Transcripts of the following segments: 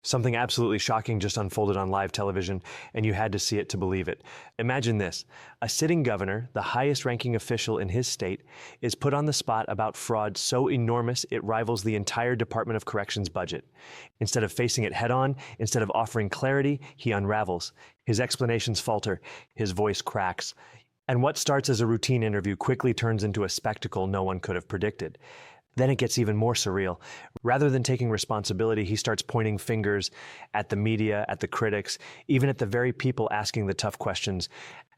Something absolutely shocking just unfolded on live television, and you had to see it to believe it. Imagine this. A sitting governor, the highest-ranking official in his state, is put on the spot about fraud so enormous it rivals the entire Department of Corrections budget. Instead of facing it head-on, instead of offering clarity, he unravels. His explanations falter. His voice cracks. And what starts as a routine interview quickly turns into a spectacle no one could have predicted. Then it gets even more surreal. Rather than taking responsibility, he starts pointing fingers at the media, at the critics, even at the very people asking the tough questions.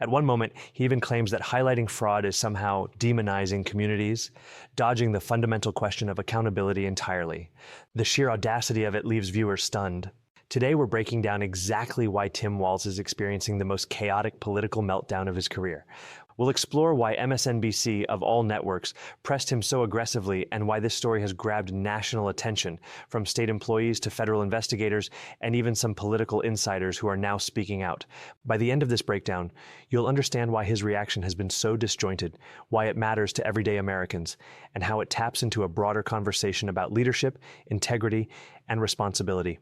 At one moment, he even claims that highlighting fraud is somehow demonizing communities, dodging the fundamental question of accountability entirely. The sheer audacity of it leaves viewers stunned. Today, we're breaking down exactly why Tim Walz is experiencing the most chaotic political meltdown of his career. We'll explore why MSNBC, of all networks, pressed him so aggressively and why this story has grabbed national attention, from state employees to federal investigators and even some political insiders who are now speaking out. By the end of this breakdown, you'll understand why his reaction has been so disjointed, why it matters to everyday Americans, and how it taps into a broader conversation about leadership, integrity, and responsibility.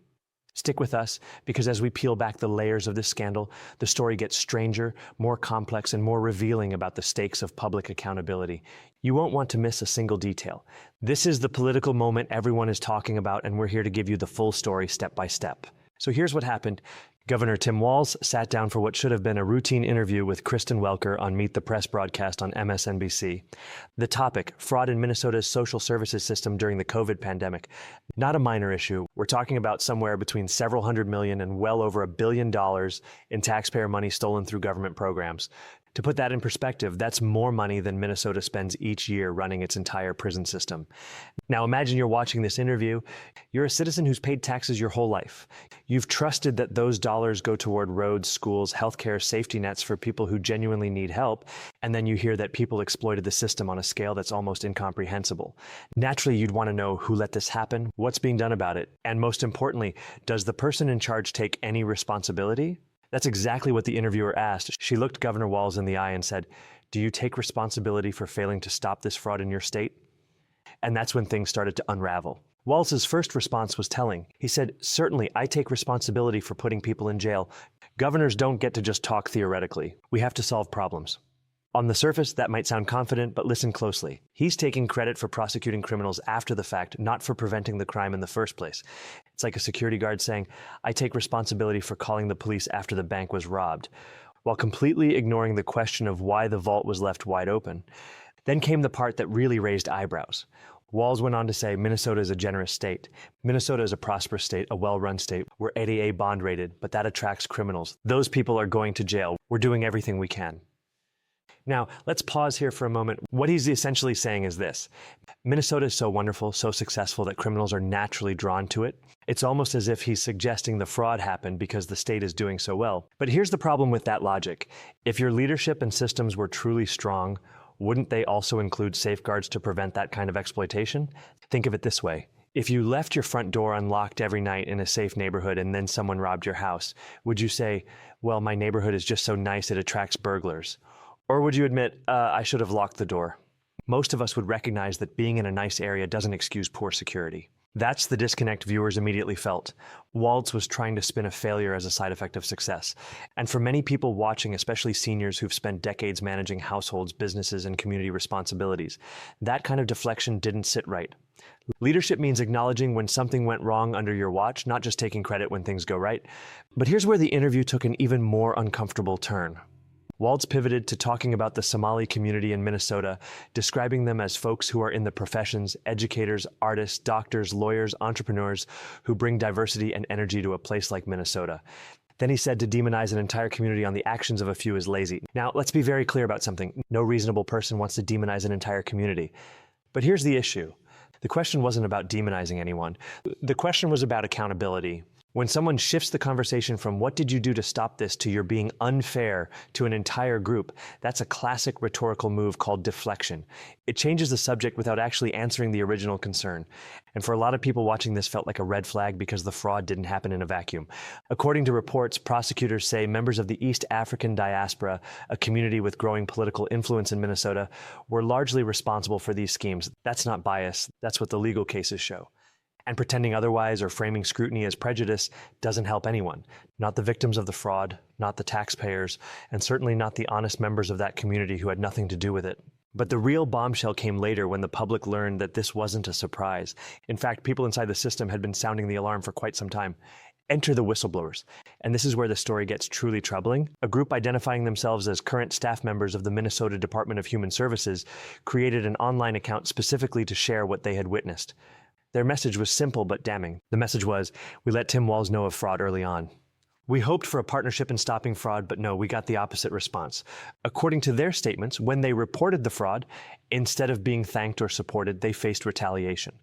Stick with us, because as we peel back the layers of this scandal, the story gets stranger, more complex, and more revealing about the stakes of public accountability. You won't want to miss a single detail. This is the political moment everyone is talking about, and we're here to give you the full story step by step. So here's what happened. Governor Tim Walz sat down for what should have been a routine interview with Kristen Welker on Meet the Press broadcast on MSNBC. The topic, fraud in Minnesota's social services system during the COVID pandemic. Not a minor issue. We're talking about somewhere between several hundred million and well over $1 billion in taxpayer money stolen through government programs. To put that in perspective, that's more money than Minnesota spends each year running its entire prison system. Now imagine you're watching this interview. You're a citizen who's paid taxes your whole life. You've trusted that those dollars go toward roads, schools, healthcare, safety nets for people who genuinely need help, and then you hear that people exploited the system on a scale that's almost incomprehensible. Naturally, you'd want to know who let this happen, what's being done about it, and most importantly, does the person in charge take any responsibility? That's exactly what the interviewer asked. She looked Governor Walz in the eye and said, "Do you take responsibility for failing to stop this fraud in your state?" And that's when things started to unravel. Walz's first response was telling. He said, "Certainly, I take responsibility for putting people in jail. Governors don't get to just talk theoretically. We have to solve problems." On the surface, that might sound confident, but listen closely. He's taking credit for prosecuting criminals after the fact, not for preventing the crime in the first place. It's like a security guard saying, "I take responsibility for calling the police after the bank was robbed," while completely ignoring the question of why the vault was left wide open. Then came the part that really raised eyebrows. Walz went on to say Minnesota is a generous state. Minnesota is a prosperous state, a well-run state. We're 80A bond rated, but that attracts criminals. Those people are going to jail. We're doing everything we can. Now, let's pause here for a moment. What he's essentially saying is this. Minnesota is so wonderful, so successful that criminals are naturally drawn to it. It's almost as if he's suggesting the fraud happened because the state is doing so well. But here's the problem with that logic. If your leadership and systems were truly strong, wouldn't they also include safeguards to prevent that kind of exploitation? Think of it this way. If you left your front door unlocked every night in a safe neighborhood and then someone robbed your house, would you say, "Well, my neighborhood is just so nice it attracts burglars"? Or would you admit, I should have locked the door? Most of us would recognize that being in a nice area doesn't excuse poor security. That's the disconnect viewers immediately felt. Walz was trying to spin a failure as a side effect of success. And for many people watching, especially seniors who've spent decades managing households, businesses, and community responsibilities, that kind of deflection didn't sit right. Leadership means acknowledging when something went wrong under your watch, not just taking credit when things go right. But here's where the interview took an even more uncomfortable turn. Walz pivoted to talking about the Somali community in Minnesota, describing them as folks who are in the professions, educators, artists, doctors, lawyers, entrepreneurs, who bring diversity and energy to a place like Minnesota. Then he said to demonize an entire community on the actions of a few is lazy. Now, let's be very clear about something. No reasonable person wants to demonize an entire community. But here's the issue. The question wasn't about demonizing anyone. The question was about accountability. When someone shifts the conversation from "what did you do to stop this" to "you're being unfair" to an entire group, that's a classic rhetorical move called deflection. It changes the subject without actually answering the original concern. And for a lot of people watching this felt like a red flag because the fraud didn't happen in a vacuum. According to reports, prosecutors say members of the East African diaspora, a community with growing political influence in Minnesota, were largely responsible for these schemes. That's not bias. That's what the legal cases show. And pretending otherwise or framing scrutiny as prejudice doesn't help anyone. Not the victims of the fraud, not the taxpayers, and certainly not the honest members of that community who had nothing to do with it. But the real bombshell came later when the public learned that this wasn't a surprise. In fact, people inside the system had been sounding the alarm for quite some time. Enter the whistleblowers. And this is where the story gets truly troubling. A group identifying themselves as current staff members of the Minnesota Department of Human Services created an online account specifically to share what they had witnessed. Their message was simple but damning. The message was, "We let Tim Walz know of fraud early on. We hoped for a partnership in stopping fraud, but no, we got the opposite response." According to their statements, when they reported the fraud, instead of being thanked or supported, they faced retaliation.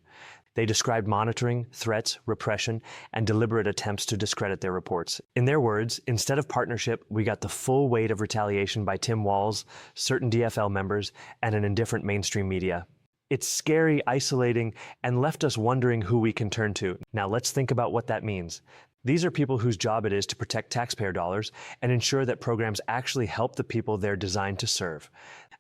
They described monitoring, threats, repression, and deliberate attempts to discredit their reports. In their words, instead of partnership, we got the full weight of retaliation by Tim Walz, certain DFL members, and an indifferent mainstream media. It's scary, isolating, and left us wondering who we can turn to. Now let's think about what that means. These are people whose job it is to protect taxpayer dollars and ensure that programs actually help the people they're designed to serve.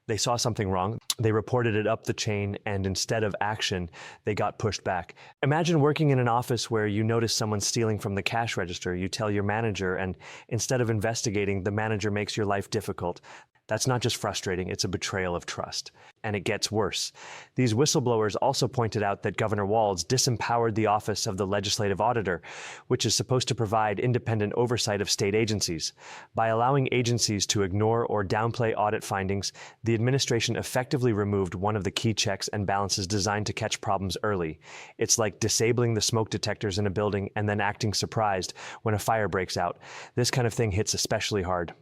They saw something wrong, they reported it up the chain, and instead of action, they got pushed back. Imagine working in an office where you notice someone stealing from the cash register. You tell your manager, and instead of investigating, the manager makes your life difficult. That's not just frustrating, it's a betrayal of trust. And it gets worse. These whistleblowers also pointed out that Governor Walz disempowered the Office of the Legislative Auditor, which is supposed to provide independent oversight of state agencies. By allowing agencies to ignore or downplay audit findings, the administration effectively removed one of the key checks and balances designed to catch problems early. It's like disabling the smoke detectors in a building and then acting surprised when a fire breaks out. This kind of thing hits especially hard.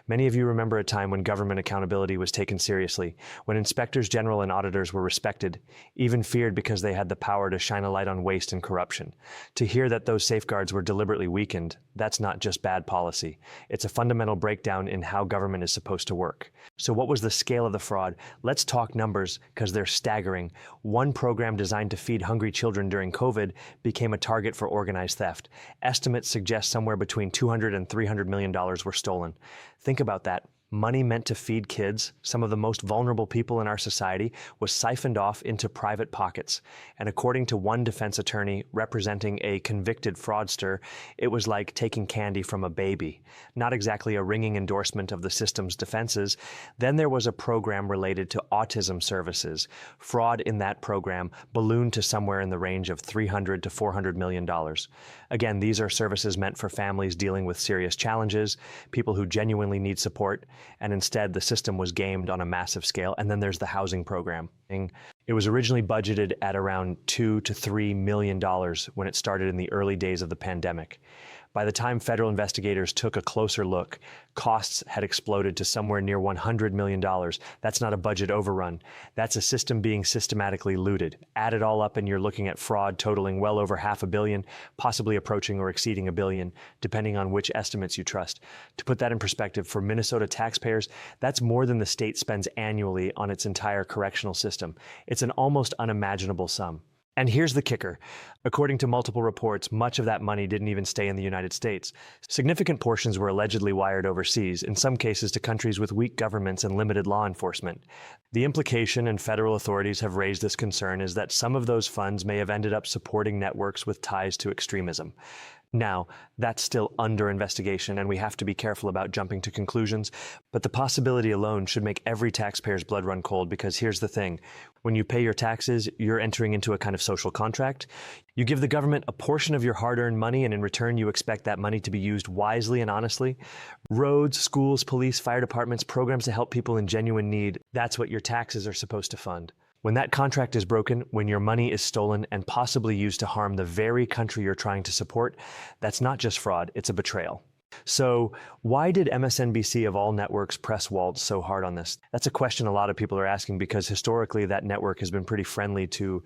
Many of you remember a time when government accountability was taken seriously, when inspectors general and auditors were respected, even feared because they had the power to shine a light on waste and corruption. To hear that those safeguards were deliberately weakened, that's not just bad policy. It's a fundamental breakdown in how government is supposed to work. So what was the scale of the fraud? Let's talk numbers, because they're staggering. One program designed to feed hungry children during COVID became a target for organized theft. Estimates suggest somewhere between $200 and $300 million were stolen. Think about that. Money meant to feed kids, some of the most vulnerable people in our society, was siphoned off into private pockets. And according to one defense attorney representing a convicted fraudster, it was like taking candy from a baby. Not exactly a ringing endorsement of the system's defenses. Then there was a program related to autism services. Fraud in that program ballooned to somewhere in the range of $300 to $400 million. Again, these are services meant for families dealing with serious challenges, people who genuinely need support, and instead the system was gamed on a massive scale. And then there's the housing program. It was originally budgeted at around $2 to $3 million when it started in the early days of the pandemic. By the time federal investigators took a closer look, costs had exploded to somewhere near $100 million. That's not a budget overrun. That's a system being systematically looted. Add it all up and you're looking at fraud totaling well over $500 million, possibly approaching or exceeding $1 billion, depending on which estimates you trust. To put that in perspective, for Minnesota taxpayers, that's more than the state spends annually on its entire correctional system. It's an almost unimaginable sum. And here's the kicker. According to multiple reports, much of that money didn't even stay in the United States. Significant portions were allegedly wired overseas, in some cases to countries with weak governments and limited law enforcement. The implication, and federal authorities have raised this concern, is that some of those funds may have ended up supporting networks with ties to extremism. Now, that's still under investigation, and we have to be careful about jumping to conclusions, but the possibility alone should make every taxpayer's blood run cold, because here's the thing. When you pay your taxes, you're entering into a kind of social contract. You give the government a portion of your hard-earned money, and in return, you expect that money to be used wisely and honestly. Roads, schools, police, fire departments, programs to help people in genuine need, that's what your taxes are supposed to fund. When that contract is broken, when your money is stolen and possibly used to harm the very country you're trying to support, that's not just fraud, it's a betrayal. So why did MSNBC of all networks press Walz so hard on this? That's a question a lot of people are asking, because historically that network has been pretty friendly to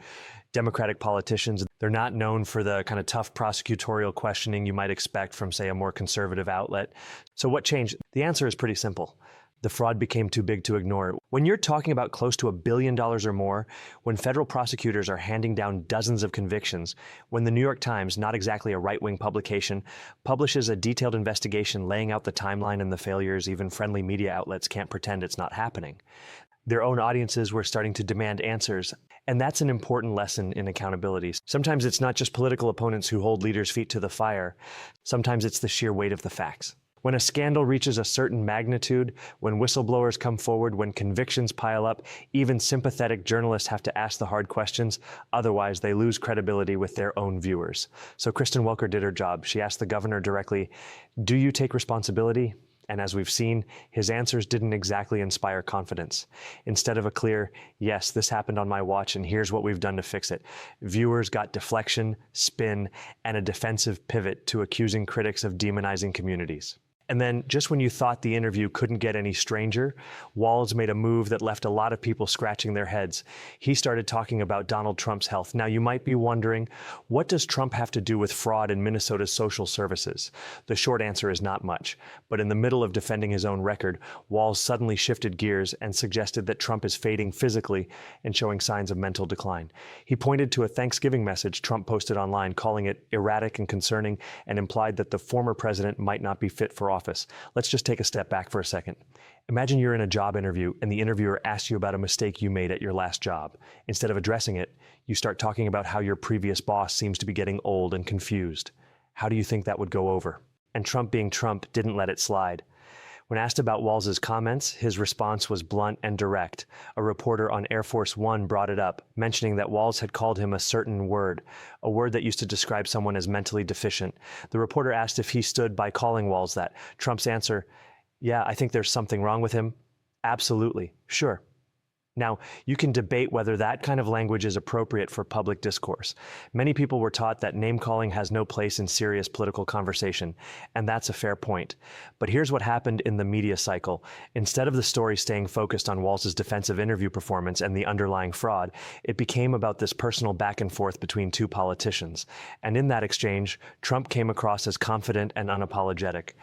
Democratic politicians. They're not known for the kind of tough prosecutorial questioning you might expect from, say, a more conservative outlet. So what changed? The answer is pretty simple. The fraud became too big to ignore. When you're talking about close to $1 billion or more, when federal prosecutors are handing down dozens of convictions, when the New York Times, not exactly a right-wing publication, publishes a detailed investigation laying out the timeline and the failures, even friendly media outlets can't pretend it's not happening. Their own audiences were starting to demand answers, And that's an important lesson in accountability. Sometimes it's not just political opponents who hold leaders' feet to the fire. Sometimes it's the sheer weight of the facts. When a scandal reaches a certain magnitude, when whistleblowers come forward, when convictions pile up, even sympathetic journalists have to ask the hard questions. Otherwise, they lose credibility with their own viewers. So Kristen Welker did her job. She asked the governor directly, "Do you take responsibility?" And as we've seen, his answers didn't exactly inspire confidence. Instead of a clear, "Yes, this happened on my watch and here's what we've done to fix it," viewers got deflection, spin, and a defensive pivot to accusing critics of demonizing communities. And then, just when you thought the interview couldn't get any stranger, Walz made a move that left a lot of people scratching their heads. He started talking about Donald Trump's health. Now, you might be wondering, what does Trump have to do with fraud in Minnesota's social services? The short answer is not much. But in the middle of defending his own record, Walz suddenly shifted gears and suggested that Trump is fading physically and showing signs of mental decline. He pointed to a Thanksgiving message Trump posted online, calling it erratic and concerning, and implied that the former president might not be fit for office. Let's just take a step back for a second. Imagine you're in a job interview and the interviewer asks you about a mistake you made at your last job. Instead of addressing it, you start talking about how your previous boss seems to be getting old and confused. How do you think that would go over? And Trump, being Trump, didn't let it slide. When asked about Walz's comments, his response was blunt and direct. A reporter on Air Force One brought it up, mentioning that Walz had called him a certain word, a word that used to describe someone as mentally deficient. The reporter asked if he stood by calling Walz that. Trump's answer, "Yeah, I think there's something wrong with him. Absolutely, sure." Now, you can debate whether that kind of language is appropriate for public discourse. Many people were taught that name-calling has no place in serious political conversation, and that's a fair point. But here's what happened in the media cycle. Instead of the story staying focused on Walz's defensive interview performance and the underlying fraud, it became about this personal back and forth between two politicians. And in that exchange, Trump came across as confident and unapologetic,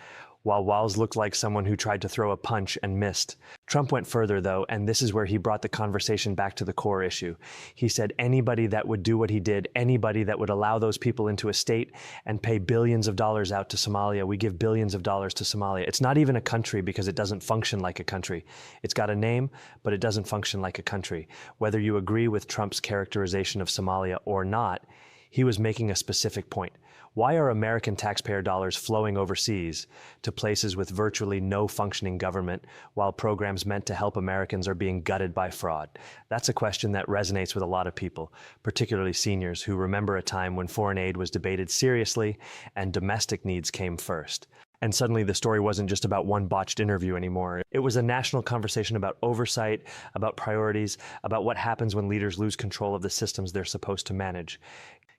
while Walz looked like someone who tried to throw a punch and missed. Trump went further, though, and this is where he brought the conversation back to the core issue. He said anybody that would do what he did, anybody that would allow those people into a state and pay billions of dollars out to Somalia, we give billions of dollars to Somalia. It's not even a country because it doesn't function like a country. It's got a name, but it doesn't function like a country. Whether you agree with Trump's characterization of Somalia or not, he was making a specific point. Why are American taxpayer dollars flowing overseas to places with virtually no functioning government while programs meant to help Americans are being gutted by fraud? That's a question that resonates with a lot of people, particularly seniors who remember a time when foreign aid was debated seriously and domestic needs came first. And suddenly the story wasn't just about one botched interview anymore. It was a national conversation about oversight, about priorities, about what happens when leaders lose control of the systems they're supposed to manage.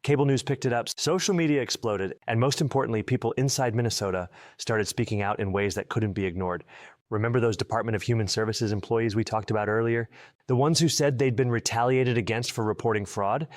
Cable news picked it up, social media exploded, and most importantly, people inside Minnesota started speaking out in ways that couldn't be ignored. Remember those Department of Human Services employees we talked about earlier? The ones who said they'd been retaliated against for reporting fraud?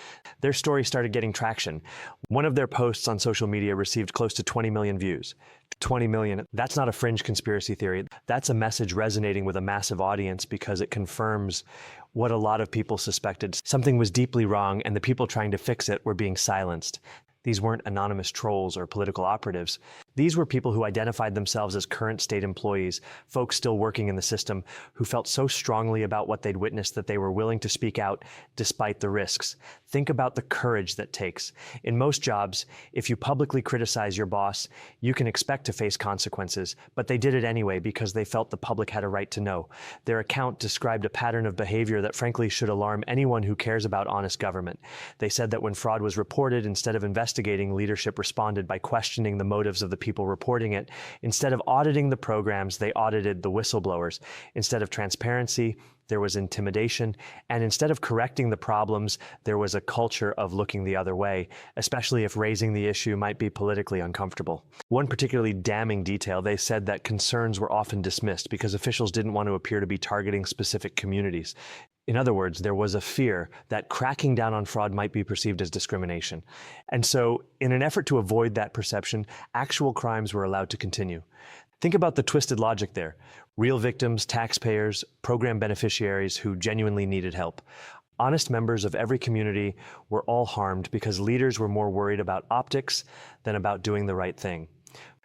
Their story started getting traction. One of their posts on social media received close to 20 million views. 20 million, that's not a fringe conspiracy theory. That's a message resonating with a massive audience because it confirms what a lot of people suspected. Something was deeply wrong and the people trying to fix it were being silenced. These weren't anonymous trolls or political operatives. These were people who identified themselves as current state employees, folks still working in the system, who felt so strongly about what they'd witnessed that they were willing to speak out despite the risks. Think about the courage that takes. In most jobs, if you publicly criticize your boss, you can expect to face consequences, but they did it anyway because they felt the public had a right to know. Their account described a pattern of behavior that frankly should alarm anyone who cares about honest government. They said that when fraud was reported, instead of investigating, leadership responded by questioning the motives of the people reporting it. Instead of auditing the programs, they audited the whistleblowers. Instead of transparency, there was intimidation. And instead of correcting the problems, there was a culture of looking the other way, especially if raising the issue might be politically uncomfortable. One particularly damning detail, they said that concerns were often dismissed because officials didn't want to appear to be targeting specific communities. In other words, there was a fear that cracking down on fraud might be perceived as discrimination. And so, in an effort to avoid that perception, actual crimes were allowed to continue. Think about the twisted logic there. Real victims, taxpayers, program beneficiaries who genuinely needed help. Honest members of every community were all harmed because leaders were more worried about optics than about doing the right thing.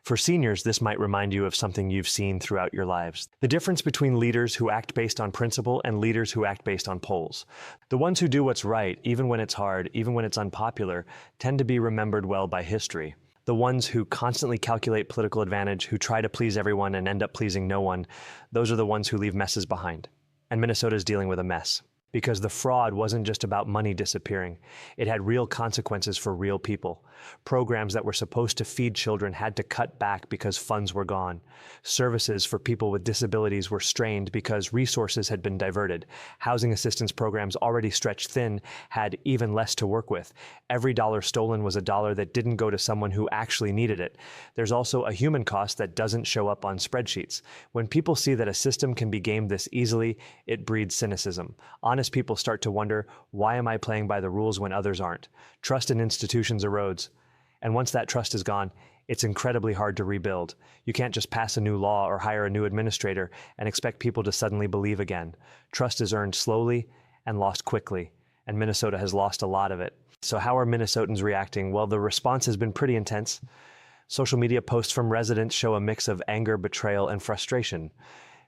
For seniors, this might remind you of something you've seen throughout your lives. The difference between leaders who act based on principle and leaders who act based on polls. The ones who do what's right, even when it's hard, even when it's unpopular, tend to be remembered well by history. The ones who constantly calculate political advantage, who try to please everyone and end up pleasing no one, those are the ones who leave messes behind. And Minnesota is dealing with a mess. Because the fraud wasn't just about money disappearing. It had real consequences for real people. Programs that were supposed to feed children had to cut back because funds were gone. Services for people with disabilities were strained because resources had been diverted. Housing assistance programs already stretched thin had even less to work with. Every dollar stolen was a dollar that didn't go to someone who actually needed it. There's also a human cost that doesn't show up on spreadsheets. When people see that a system can be gamed this easily, it breeds cynicism. Honest people start to wonder, why am I playing by the rules when others aren't? Trust in institutions erodes. And once that trust is gone, it's incredibly hard to rebuild. You can't just pass a new law or hire a new administrator and expect people to suddenly believe again. Trust is earned slowly and lost quickly, and Minnesota has lost a lot of it. So how are Minnesotans reacting? Well, the response has been pretty intense. Social media posts from residents show a mix of anger, betrayal, and frustration.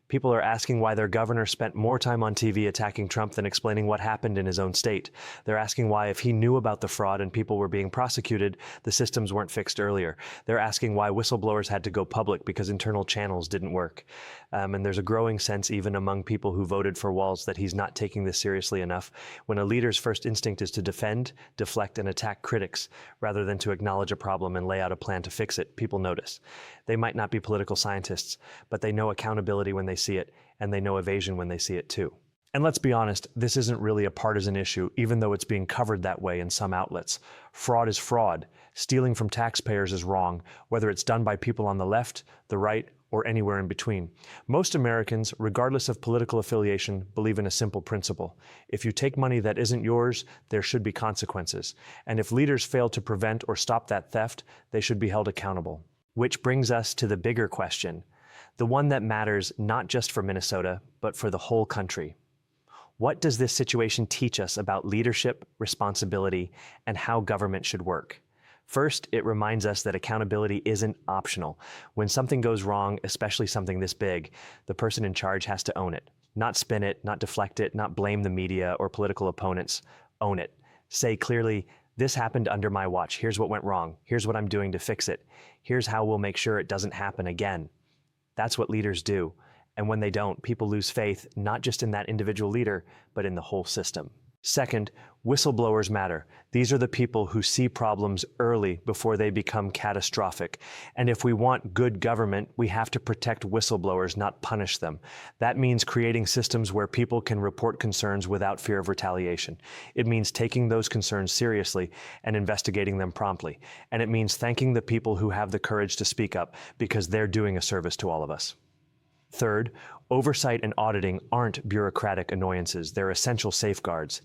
People are asking why their governor spent more time on TV attacking Trump than explaining what happened in his own state. They're asking why, if he knew about the fraud and people were being prosecuted, the systems weren't fixed earlier. They're asking why whistleblowers had to go public because internal channels didn't work. And there's a growing sense, even among people who voted for Walz, that he's not taking this seriously enough. When a leader's first instinct is to defend, deflect, and attack critics, rather than to acknowledge a problem and lay out a plan to fix it, people notice. They might not be political scientists, but they know accountability when they see it, and they know evasion when they see it too. And let's be honest, this isn't really a partisan issue, even though it's being covered that way in some outlets. Fraud is fraud. Stealing from taxpayers is wrong, whether it's done by people on the left, the right, or anywhere in between. Most Americans, regardless of political affiliation, believe in a simple principle. If you take money that isn't yours, there should be consequences. And if leaders fail to prevent or stop that theft, they should be held accountable. Which brings us to the bigger question, the one that matters not just for Minnesota, but for the whole country. What does this situation teach us about leadership, responsibility, and how government should work? First, it reminds us that accountability isn't optional. When something goes wrong, especially something this big, the person in charge has to own it. Not spin it, not deflect it, not blame the media or political opponents. Own it. Say clearly, this happened under my watch. Here's what went wrong. Here's what I'm doing to fix it. Here's how we'll make sure it doesn't happen again. That's what leaders do. And when they don't, people lose faith, not just in that individual leader, but in the whole system. Second, whistleblowers matter. These are the people who see problems early before they become catastrophic. And if we want good government, we have to protect whistleblowers, not punish them. That means creating systems where people can report concerns without fear of retaliation. It means taking those concerns seriously and investigating them promptly. And it means thanking the people who have the courage to speak up, because they're doing a service to all of us. Third, oversight and auditing aren't bureaucratic annoyances, they're essential safeguards.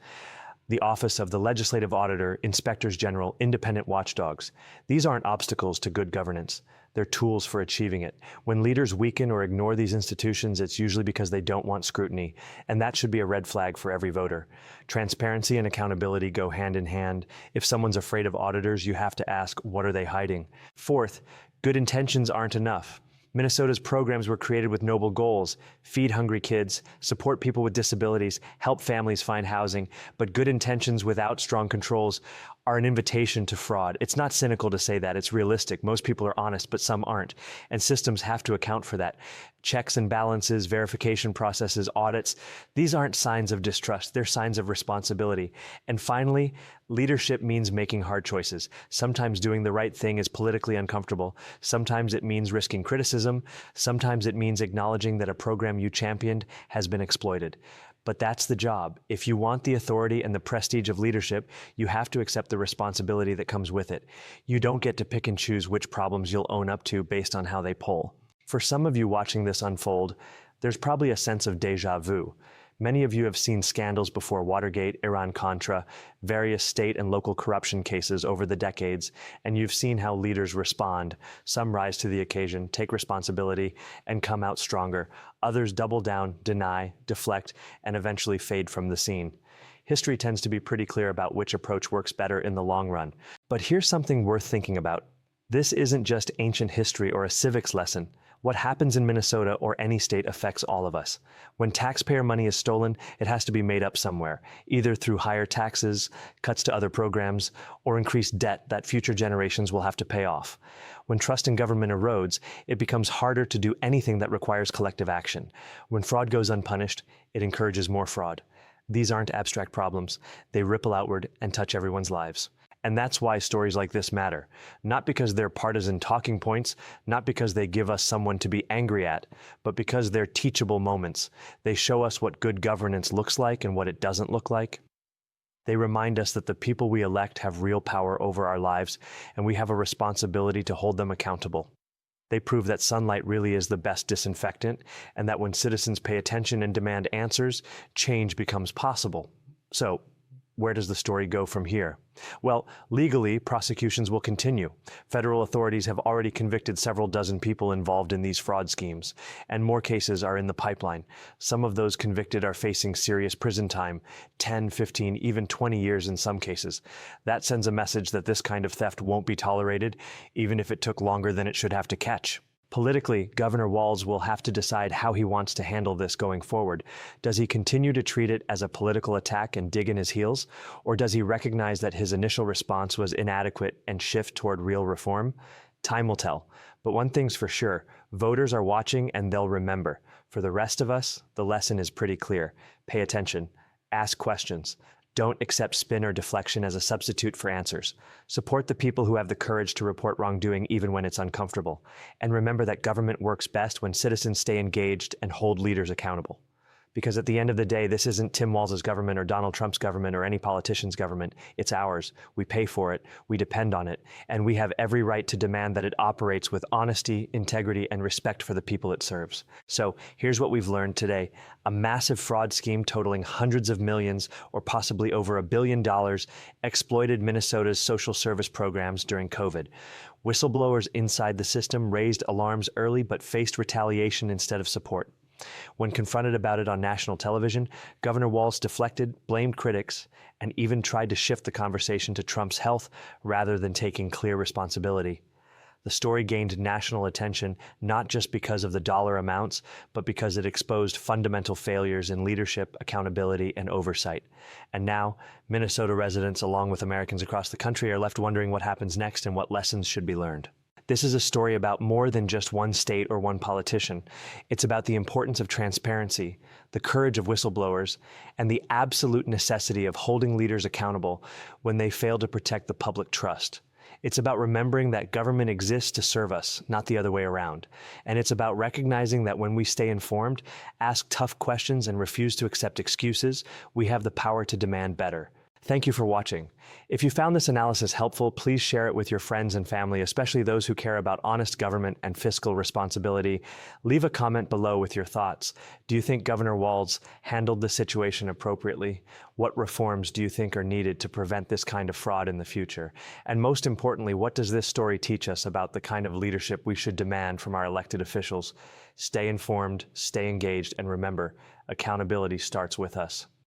The Office of the Legislative Auditor, Inspectors General, independent watchdogs. These aren't obstacles to good governance. They're tools for achieving it. When leaders weaken or ignore these institutions, it's usually because they don't want scrutiny, and that should be a red flag for every voter. Transparency and accountability go hand in hand. If someone's afraid of auditors, you have to ask, what are they hiding? Fourth, good intentions aren't enough. Minnesota's programs were created with noble goals: feed hungry kids, support people with disabilities, help families find housing. But good intentions without strong controls are an invitation to fraud. It's not cynical to say that, it's realistic. Most people are honest, but some aren't. And systems have to account for that. Checks and balances, verification processes, audits, these aren't signs of distrust, they're signs of responsibility. And finally, leadership means making hard choices. Sometimes doing the right thing is politically uncomfortable. Sometimes it means risking criticism. Sometimes it means acknowledging that a program you championed has been exploited. But that's the job. If you want the authority and the prestige of leadership, you have to accept the responsibility that comes with it. You don't get to pick and choose which problems you'll own up to based on how they poll. For some of you watching this unfold, there's probably a sense of déjà vu. Many of you have seen scandals before Watergate, Iran-Contra, various state and local corruption cases over the decades, and you've seen how leaders respond. Some rise to the occasion, take responsibility, and come out stronger. Others double down, deny, deflect, and eventually fade from the scene. History tends to be pretty clear about which approach works better in the long run. But here's something worth thinking about. This isn't just ancient history or a civics lesson. What happens in Minnesota or any state affects all of us. When taxpayer money is stolen, it has to be made up somewhere, either through higher taxes, cuts to other programs, or increased debt that future generations will have to pay off. When trust in government erodes, it becomes harder to do anything that requires collective action. When fraud goes unpunished, it encourages more fraud. These aren't abstract problems. They ripple outward and touch everyone's lives. And that's why stories like this matter. Not because they're partisan talking points, not because they give us someone to be angry at, but because they're teachable moments. They show us what good governance looks like and what it doesn't look like. They remind us that the people we elect have real power over our lives, and we have a responsibility to hold them accountable. They prove that sunlight really is the best disinfectant, and that when citizens pay attention and demand answers, change becomes possible. So, where does the story go from here? Well, legally, prosecutions will continue. Federal authorities have already convicted several dozen people involved in these fraud schemes, and more cases are in the pipeline. Some of those convicted are facing serious prison time, 10, 15, even 20 years in some cases. That sends a message that this kind of theft won't be tolerated, even if it took longer than it should have to catch. Politically, Governor Walz will have to decide how he wants to handle this going forward. Does he continue to treat it as a political attack and dig in his heels? Or does he recognize that his initial response was inadequate and shift toward real reform? Time will tell. But one thing's for sure, voters are watching and they'll remember. For the rest of us, the lesson is pretty clear. Pay attention. Ask questions. Don't accept spin or deflection as a substitute for answers. Support the people who have the courage to report wrongdoing even when it's uncomfortable. And remember that government works best when citizens stay engaged and hold leaders accountable. Because at the end of the day, this isn't Tim Walz's government or Donald Trump's government or any politician's government. It's ours. We pay for it. We depend on it. And we have every right to demand that it operates with honesty, integrity, and respect for the people it serves. So here's what we've learned today. A massive fraud scheme totaling hundreds of millions or possibly over $1 billion exploited Minnesota's social service programs during COVID. Whistleblowers inside the system raised alarms early but faced retaliation instead of support. When confronted about it on national television, Governor Walz deflected, blamed critics, and even tried to shift the conversation to Trump's health rather than taking clear responsibility. The story gained national attention not just because of the dollar amounts, but because it exposed fundamental failures in leadership, accountability, and oversight. And now, Minnesota residents, along with Americans across the country, are left wondering what happens next and what lessons should be learned. This is a story about more than just one state or one politician. It's about the importance of transparency, the courage of whistleblowers, and the absolute necessity of holding leaders accountable when they fail to protect the public trust. It's about remembering that government exists to serve us, not the other way around. And it's about recognizing that when we stay informed, ask tough questions, and refuse to accept excuses, we have the power to demand better. Thank you for watching. If you found this analysis helpful, please share it with your friends and family, especially those who care about honest government and fiscal responsibility. Leave a comment below with your thoughts. Do you think Governor Walz handled the situation appropriately? What reforms do you think are needed to prevent this kind of fraud in the future? And most importantly, what does this story teach us about the kind of leadership we should demand from our elected officials? Stay informed, stay engaged, and remember, accountability starts with us.